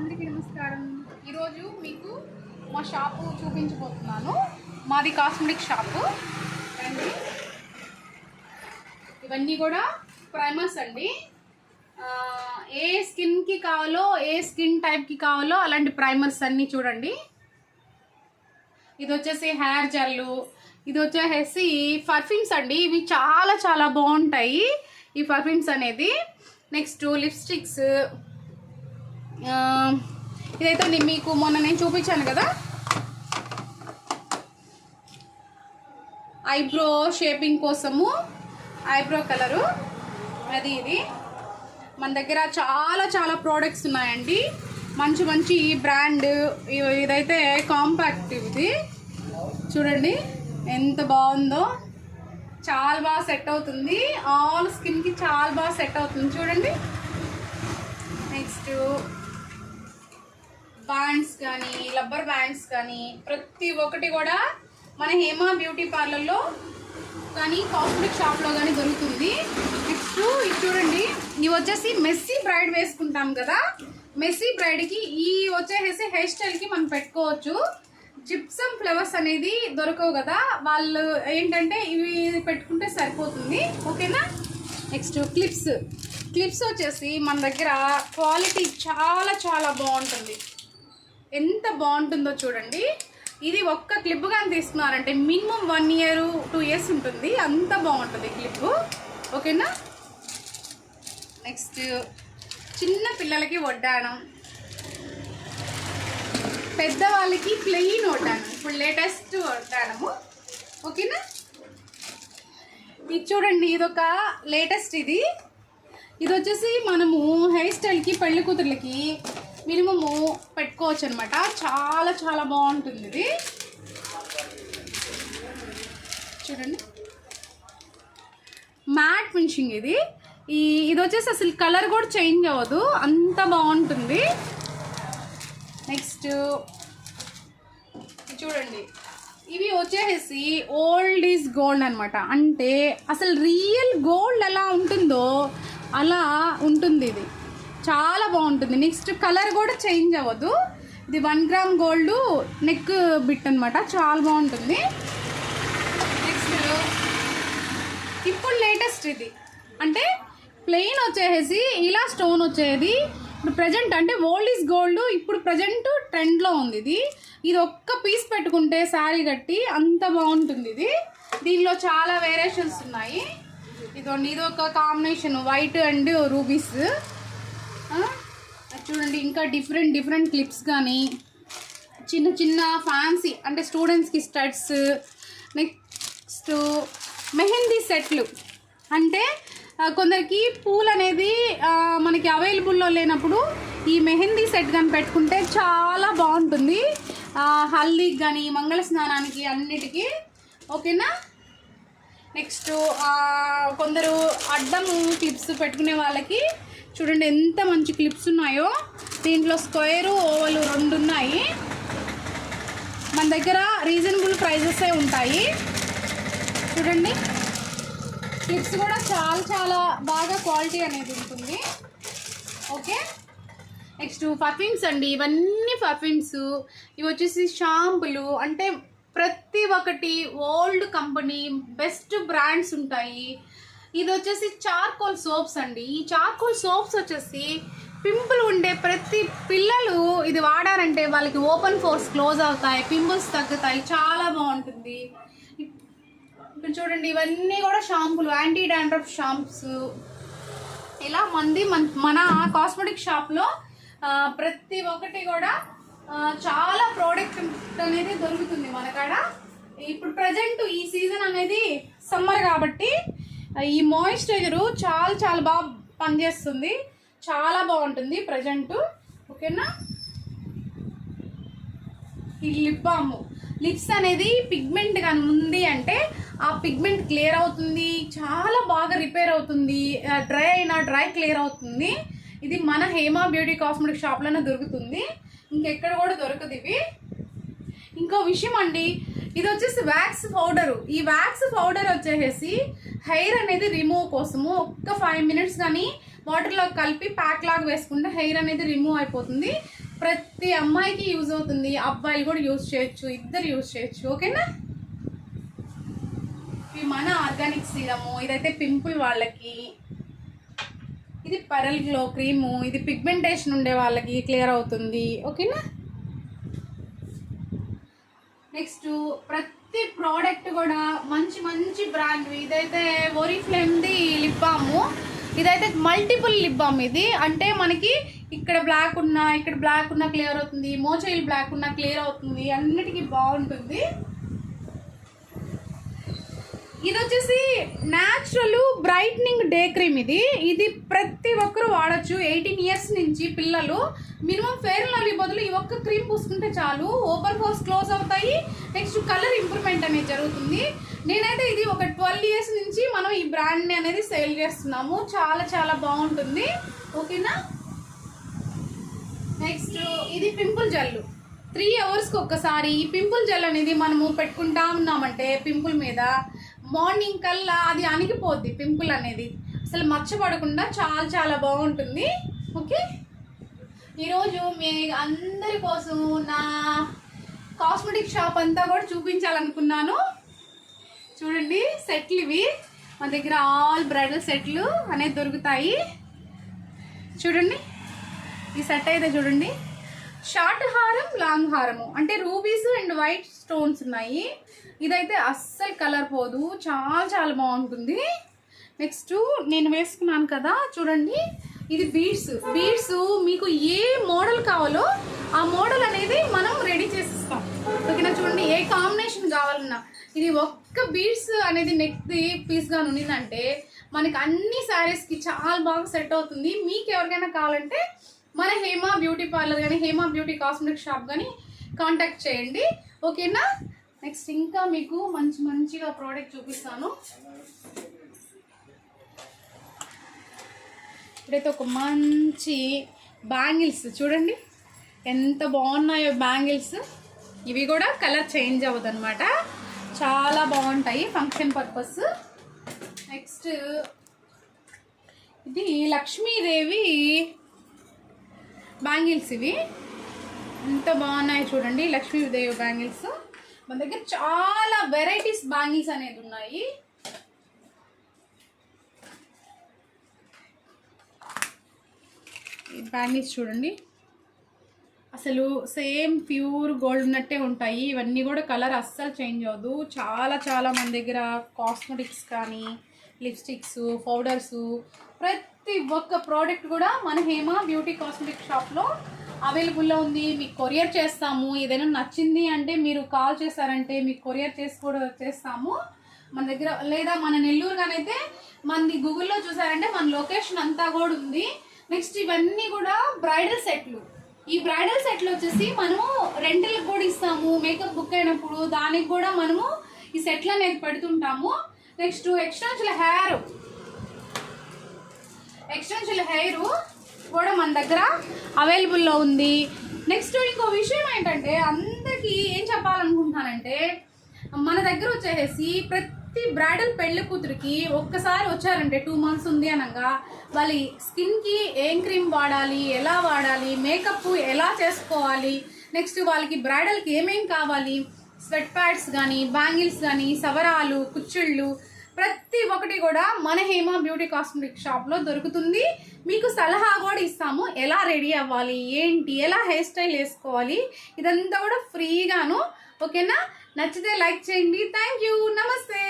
అందరికీ నమస్కారం. ఈరోజు మీకు మా షాపు చూపించబోతున్నాను. మాది కాస్మెటిక్ షాపు అండి. ఇవన్నీ కూడా ప్రైమర్స్ అండి. ఏ స్కిన్కి కావాలో, ఏ స్కిన్ టైప్కి కావాలో అలాంటి ప్రైమర్స్ అన్నీ చూడండి. ఇది వచ్చేసి హెయిర్ జెల్లు, ఇది వచ్చేసి పర్ఫ్యూమ్స్ అండి. ఇవి చాలా చాలా బాగుంటాయి ఈ పర్ఫ్యూమ్స్ అనేది. నెక్స్ట్ లిప్స్టిక్స్, ఇదైతే మీకు మొన్న నేను చూపించాను కదా, ఐబ్రో షేపింగ్ కోసము ఐబ్రో కలరు అది. ఇది మన దగ్గర చాలా చాలా ప్రోడక్ట్స్ ఉన్నాయండి. మంచి మంచి బ్రాండ్. ఇదైతే కాంపాక్ట్. ఇది చూడండి ఎంత బాగుందో, చాలా బాగా సెట్ అవుతుంది. ఆల్ స్కిన్కి చాలా బాగా సెట్ అవుతుంది చూడండి. నెక్స్ట్ బ్యాండ్స్ కానీ, రబ్బర్ బ్యాండ్స్ కానీ ప్రతి ఒక్కటి కూడా మన హేమ బ్యూటీ పార్లర్లో కానీ కాస్మెటిక్ షాప్లో కానీ దొరుకుతుంది. నెక్స్ట్ ఇది చూడండి, ఇవి వచ్చేసి మెస్సీ బ్రైడ్ వేసుకుంటాం కదా, మెస్సీ బ్రైడ్కి ఈ వచ్చేసి హెయిర్ స్టైల్కి మనం పెట్టుకోవచ్చు. జిప్సమ్ ఫ్లవర్స్ అనేది దొరకవు కదా, వాళ్ళు ఏంటంటే ఇవి పెట్టుకుంటే సరిపోతుంది. ఓకేనా. నెక్స్ట్ క్లిప్స్ వచ్చేసి మన దగ్గర క్వాలిటీ చాలా చాలా బాగుంటుంది. ఎంత బాగుంటుందో చూడండి. ఇది ఒక్క క్లిప్ కానీ తీసుకున్నారంటే మినిమం 1 year 2 years ఉంటుంది. అంత బాగుంటుంది క్లిప్. ఓకేనా. నెక్స్ట్ చిన్న పిల్లలకి వడ్డాణం, పెద్దవాళ్ళకి ప్లెయిన్ వడ్డాణం, ఇప్పుడు లేటెస్ట్ వడ్డాణము. ఓకేనా. ఇది చూడండి, ఇదొక లేటెస్ట్. ఇది వచ్చేసి మనము హెయిర్ స్టైల్కి, పెళ్లి కూతుర్లకి మినిమము పెట్టుకోవచ్చు అనమాట. చాలా చాలా బాగుంటుంది ఇది. చూడండి, మ్యాట్ ఫినిషింగ్ ఇది. ఇది వచ్చేసి అసలు కలర్ కూడా చేంజ్ అవ్వదు, అంత బాగుంటుంది. నెక్స్ట్ చూడండి, ఇవి వచ్చేసి ఓల్డ్ ఈజ్ గోల్డ్ అనమాట. అంటే అసలు రియల్ గోల్డ్ ఎలా ఉంటుందో అలా ఉంటుంది. ఇది చాలా బాగుంటుంది. నెక్స్ట్ కలర్ కూడా చేంజ్ అవ్వదు. ఇది 1 gram గోల్డ్ నెక్ బిట్ అనమాట. చాలా బాగుంటుంది. నెక్స్ట్ ఇప్పుడు లేటెస్ట్ ఇది, అంటే ప్లెయిన్ వచ్చేసి ఇలా స్టోన్ వచ్చేది. ఇప్పుడు ప్రజెంట్ అంటే ఓల్డ్ ఈజ్ గోల్డ్ ఇప్పుడు ప్రజెంట్ ట్రెండ్లో ఉంది. ఇది ఒక్క పీస్ పెట్టుకుంటే శారీ కట్టి అంత బాగుంటుంది. దీనిలో చాలా వేరియేషన్స్ ఉన్నాయి. ఇది ఒక కాంబినేషన్ వైట్ అండ్ రూబీస్. చూడండి, ఇంకా డిఫరెంట్ క్లిప్స్ కానీ, చిన్న చిన్న ఫ్యాన్సీ అంటే స్టూడెంట్స్కి స్టడ్స్. నెక్స్ట్ మెహందీ సెట్లు, అంటే కొందరికి పూలు అనేది మనకి అవైలబుల్లో లేనప్పుడు ఈ మెహందీ సెట్ కానీ పెట్టుకుంటే చాలా బాగుంటుంది. హల్దీకి కానీ, మంగళ స్నానానికి, అన్నిటికీ. ఓకేనా. నెక్స్ట్ కొందరు అడ్డము క్లిప్స్ పెట్టుకునే వాళ్ళకి చూడండి ఎంత మంచి క్లిప్స్ ఉన్నాయో. దీంట్లో స్క్వేరు, ఓవలు 2 ఉన్నాయి. మన దగ్గర రీజనబుల్ ప్రైజెసే ఉంటాయి. చూడండి, క్లిప్స్ కూడా చాలా చాలా బాగా క్వాలిటీ అనేది ఉంటుంది. ఓకే. నెక్స్ట్ పర్ఫ్యూమ్స్ అండి. ఇవన్నీ పర్ఫ్యూమ్స్. ఇవి వచ్చేసి షాంపులు, అంటే ప్రతి ఒక్కటి ఓల్డ్ కంపెనీ బెస్ట్ బ్రాండ్స్ ఉంటాయి. ఇది వచ్చేసి చార్కోల్ సోప్స్ అండి. ఈ చార్కోల్ సోప్స్ వచ్చేసి పింపుల్ ఉండే ప్రతి పిల్లలు ఇది వాడారంటే వాళ్ళకి ఓపెన్ పోర్స్ క్లోజ్ అవుతాయి, పింపుల్స్ తగ్గుతాయి, చాలా బాగుంటుంది. ఇప్పుడు చూడండి, ఇవన్నీ కూడా షాంపులు, యాంటీ డాండ్రఫ్ షాంప్స్. ఇలా మన కాస్మెటిక్ షాప్లో ప్రతి ఒక్కటి కూడా చాలా ప్రోడక్ట్ అనేది దొరుకుతుంది మన కాడ. ఇప్పుడు ప్రజెంట్ ఈ సీజన్ అనేది సమ్మర్ కాబట్టి ఈ మాయిశ్చరైజరు చాలా చాలా బాగా పనిచేస్తుంది, చాలా బాగుంటుంది ప్రజెంట్. ఓకేనా. ఈ లిప్ బామ్, లిప్స్ అనేది పిగ్మెంట్ కానీ ఉంది అంటే ఆ పిగ్మెంట్ క్లియర్ అవుతుంది, చాలా బాగా రిపేర్ అవుతుంది. డ్రై అయినా డ్రై క్లియర్ అవుతుంది. ఇది మన హేమ బ్యూటీ కాస్మెటిక్ షాప్లోనే దొరుకుతుంది, ఇంకెక్కడ కూడా దొరకదు ఇవి. ఇంకో విషయం అండి, ఇది వచ్చేసి వ్యాక్స్ పౌడరు. ఈ వ్యాక్స్ పౌడర్ వచ్చేసి హెయిర్ అనేది రిమూవ్ కోసము ఒక్క 5 minutes కానీ వాటర్లో కలిపి ప్యాక్ లాగా వేసుకుంటే హెయిర్ అనేది రిమూవ్ అయిపోతుంది. ప్రతి అమ్మాయికి యూజ్ అవుతుంది, అబ్బాయిలు కూడా యూజ్ చేయొచ్చు, ఇద్దరు యూజ్ చేయొచ్చు. ఓకేనా? ఇవి మన ఆర్గానిక్ సీరము. ఇదైతే పింపుల్ వాళ్ళకి, ఇది పరల్ గ్లో క్రీము. ఇది పిగ్మెంటేషన్ ఉండే వాళ్ళకి క్లియర్ అవుతుంది. ఓకేనా? నెక్స్ట్ ప్రతి ప్రోడక్ట్ కూడా మంచి మంచి బ్రాండ్. ఇదైతే ఓరిఫ్లేమ్ది లిప్ బాము. ఇదైతే మల్టిపుల్ లిప్ బామ్. ఇది అంటే మనకి ఇక్కడ బ్లాక్ ఉన్నా, ఇక్కడ బ్లాక్ ఉన్నా క్లియర్ అవుతుంది, మోచైల్ బ్లాక్ ఉన్నా క్లియర్ అవుతుంది, అన్నిటికీ బాగుంటుంది. ఇది వచ్చేసి న్యాచురల్ బ్రైట్నింగ్ డే క్రీమ్. ఇది ప్రతి ఒక్కరు వాడచ్చు. 18 years నుంచి పిల్లలు మినిమం ఫెయిర్ అండ్ లవ్లీ బదులు ఈ ఒక్క క్రీమ్ పూసుకుంటే చాలు, ఓపెన్ పోర్స్ క్లోజ్ అవుతాయి. నెక్స్ట్ కలర్ ఇంప్రూవ్మెంట్ అనేది జరుగుతుంది. నేనైతే ఇది ఒక 12 years నుంచి మనం ఈ బ్రాండ్ని అనేది సేల్ చేస్తున్నాము. చాలా చాలా బాగుంటుంది. ఓకేనా? నెక్స్ట్ ఇది పింపుల్ జెల్. 3 hours ఒక్కసారి ఈ పింపుల్ జెల్ అనేది మనము పెట్టుకుంటా ఉన్నామంటే పింపుల్ మీద మార్నింగ్ కల్లా అది అణిగిపోద్ది. పింపుల్ అనేది అసలు మచ్చపడకుండా చాలా చాలా బాగుంటుంది. ఓకే, ఈరోజు మీ అందరి కోసం నా కాస్మెటిక్ షాప్ అంతా కూడా చూపించాలనుకున్నాను. చూడండి, సెట్లు ఇవి మన దగ్గర ఆల్ బ్రైడల్ సెట్లు అనేది దొరుకుతాయి. చూడండి, ఈ సెట్ అయితే చూడండి, షార్ట్ హారం, లాంగ్ హారము, అంటే రూబీస్ అండ్ వైట్ స్టోన్స్ ఉన్నాయి. ఇదైతే అస్సలు కలర్ పోదు, చాలా చాలా బాగుంటుంది. నెక్స్ట్ నేను వేసుకున్నాను కదా, చూడండి, ఇది బీడ్స్ మీకు ఏ మోడల్ కావాలో ఆ మోడల్ అనేది మనం రెడీ చేసిస్తాం. ఓకేనా? చూడండి, ఏ కాంబినేషన్ కావాలన్నా ఇది ఒక్క బీడ్స్ అనేది నెక్ పీస్గా ఉన్నిందంటే మనకి అన్ని శారీస్కి చాలా బాగా సెట్ అవుతుంది. మీకు ఎవరికైనా కావాలంటే మన హేమా బ్యూటీ పార్లర్ కానీ హేమా బ్యూటీ కాస్మెటిక్ షాప్ కానీ కాంటాక్ట్ చేయండి. ఓకేనా? నెక్స్ట్ ఇంకా మీకు మంచిగా ప్రోడక్ట్ చూపిస్తాను. ఇప్పుడైతే ఒక మంచి బ్యాంగిల్స్ చూడండి, ఎంత బాగున్నాయో బ్యాంగిల్స్. ఇవి కూడా కలర్ చేంజ్ అవ్వదు అనమాట, చాలా బాగుంటాయి ఫంక్షన్ పర్పస్. నెక్స్ట్ ఇది లక్ష్మీదేవి బ్యాంగిల్స్. ఇవి ఎంత బాగున్నాయి చూడండి, లక్ష్మీదేవి బ్యాంగిల్స్. మన దగ్గర చాలా వెరైటీస్ బ్యాంగిల్స్ అనేది ఉన్నాయి. ఈ బ్యాంగిల్స్ చూడండి, అసలు సేమ్ ప్యూర్ గోల్డ్ ఉన్నట్టే ఉంటాయి. ఇవన్నీ కూడా కలర్ అస్సలు చేంజ్ అవ్వదు. చాలా చాలా మన దగ్గర కాస్మెటిక్స్ కానీ లిప్స్టిక్స్, పౌడర్స్, ప్రతి ఒక్క ప్రోడక్ట్ కూడా మన హేమా బ్యూటీ కాస్మెటిక్ షాప్లో అవైలబుల్లో ఉంది. మీకు కొరియర్ చేస్తాము. ఏదైనా నచ్చింది అంటే మీరు కాల్ చేశారంటే మీకు కొరియర్ చేసి కూడా చేస్తాము మన దగ్గర. లేదా మన నెల్లూరుగానైతే మనది గూగుల్లో చూసారంటే మన లొకేషన్ అంతా కూడా ఉంది. నెక్స్ట్ ఇవన్నీ కూడా బ్రైడల్ సెట్లు. ఈ బ్రైడల్ సెట్లు వచ్చేసి మనము రెంటల్కి కూడా ఇస్తాము. మేకప్ బుక్ అయినప్పుడు దానికి కూడా మనము ఈ సెట్లు అనేది పెడుతుంటాము. నెక్స్ట్ ఎక్స్టెన్షియల్ హెయిర్ కూడా మన దగ్గర అవైలబుల్లో ఉంది. నెక్స్ట్ ఇంకో విషయం ఏంటంటే, అందరికీ ఏం చెప్పాలనుకుంటున్నానంటే, మన దగ్గర వచ్చేసి ప్రతి బ్రైడల్ పెళ్లి కూతురికి ఒక్కసారి వచ్చారంటే 2 months ఉంది అనగా వాళ్ళ స్కిన్కి ఏం క్రీమ్ వాడాలి, ఎలా వాడాలి, మేకప్ ఎలా చేసుకోవాలి, నెక్స్ట్ వాళ్ళకి బ్రైడల్కి ఏమేం కావాలి, స్వెట్ ప్యాడ్స్ కానీ బ్యాంగిల్స్ కానీ సవరాలు, కుచ్చిళ్ళు, ప్రతి ఒక్కటి కూడా మన హేమా బ్యూటీ కాస్మెటిక్ షాప్లో దొరుకుతుంది. మీకు సలహా కూడా ఇస్తాము, ఎలా రెడీ అవ్వాలి, ఏంటి, ఎలా హెయిర్ స్టైల్ వేసుకోవాలి, ఇదంతా కూడా ఫ్రీగాను. ఓకేనా? నచ్చితే లైక్ చేయండి. Thank you. నమస్తే.